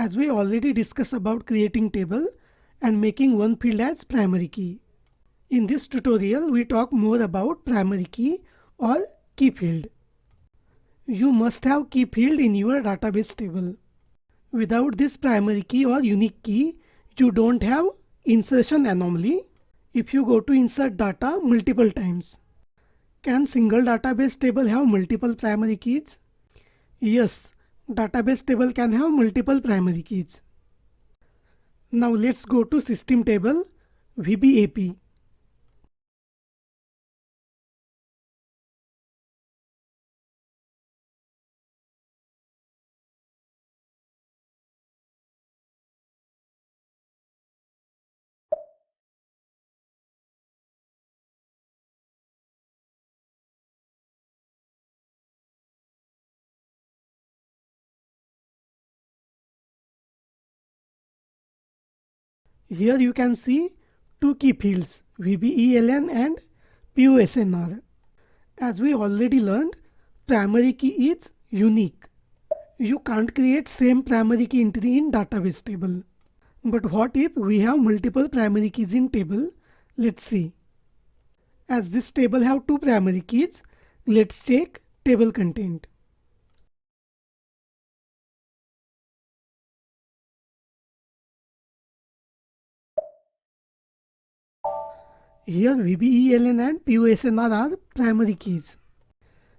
as we already discussed about creating table and making one field as primary key. In this tutorial, we talk more about primary key or key field. You must have key field in your database table. Without this primary key or unique key, you don't have insertion anomaly if you go to insert data multiple times. Can single database table have multiple primary keys? Yes, database table can have multiple primary keys. Now let's go to system table VBAP. Here you can see two key fields VBELN and POSNR. As we already learned, primary key is unique. You can't create same primary key entry in database table. But what if we have multiple primary keys in table? Let's see. As this table have two primary keys, let's check table content. Here VBELN and POSNR are primary keys.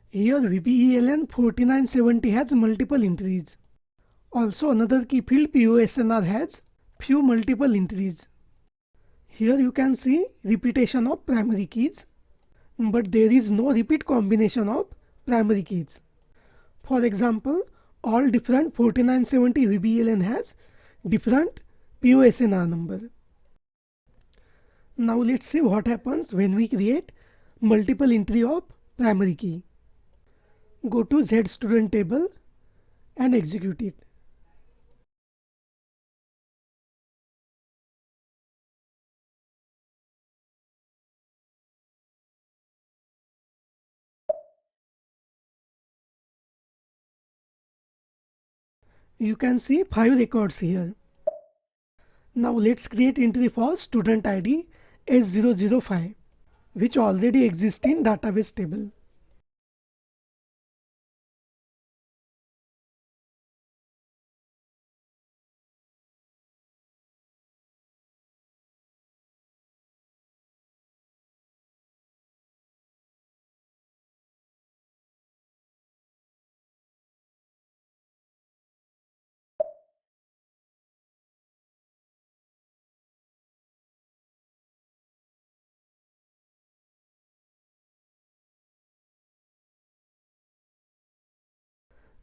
Here VBELN 4970 has multiple entries. Also another key field POSNR has few multiple entries. Here you can see repetition of primary keys, but there is no repeat combination of primary keys. For example, all different 4970 VBELN has different POSNR number. Now let's see what happens when we create multiple entry of primary key. Go to ZStudent table and execute it. You can see 5 records here. Now let's create entry for student ID S005, which already exists in database table.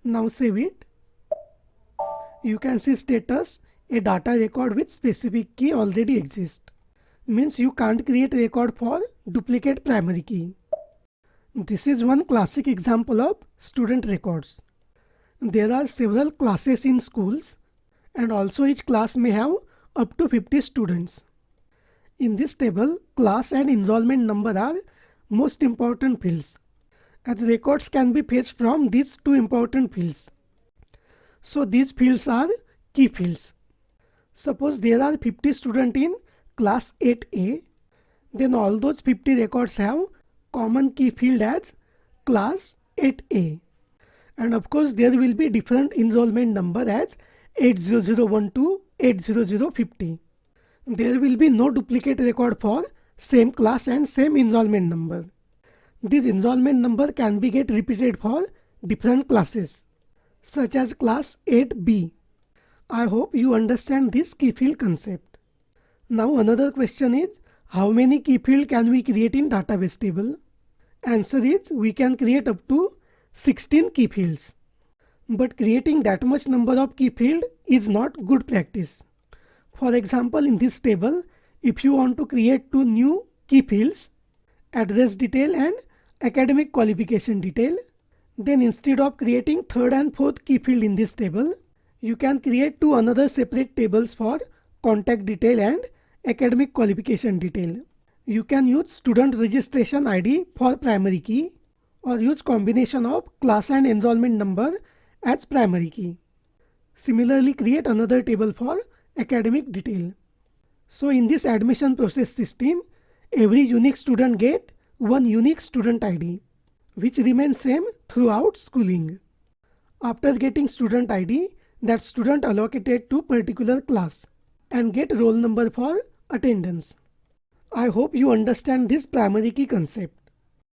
Now save it. You can see status, a data record with specific key already exists. Means you can't create a record for duplicate primary key. This is one classic example of student records. There are several classes in schools and also each class may have up to 50 students. In this table, class and enrollment number are most important fields, as records can be fetched from these two important fields. So these fields are key fields. Suppose there are 50 students in class 8A, then all those 50 records have common key field as class 8A. And of course there will be different enrollment number as 80012 to 80050. There will be no duplicate record for same class and same enrollment number. This enrollment number can be get repeated for different classes, such as class 8B. I hope you understand this key field concept. Now another question is, how many key field can we create in database table? Answer is, we can create up to 16 key fields. But creating that much number of key field is not good practice. For example, in this table, if you want to create two new key fields, address detail and academic qualification detail, then instead of creating third and fourth key field in this table, you can create two another separate tables for contact detail and academic qualification detail. You can use student registration ID for primary key or use combination of class and enrollment number as primary key. Similarly, create another table for academic detail. So in this admission process system, every unique student get one unique student ID, which remains same throughout schooling. After getting student ID, that student allocated to particular class and get roll number for attendance. I hope you understand this primary key concept.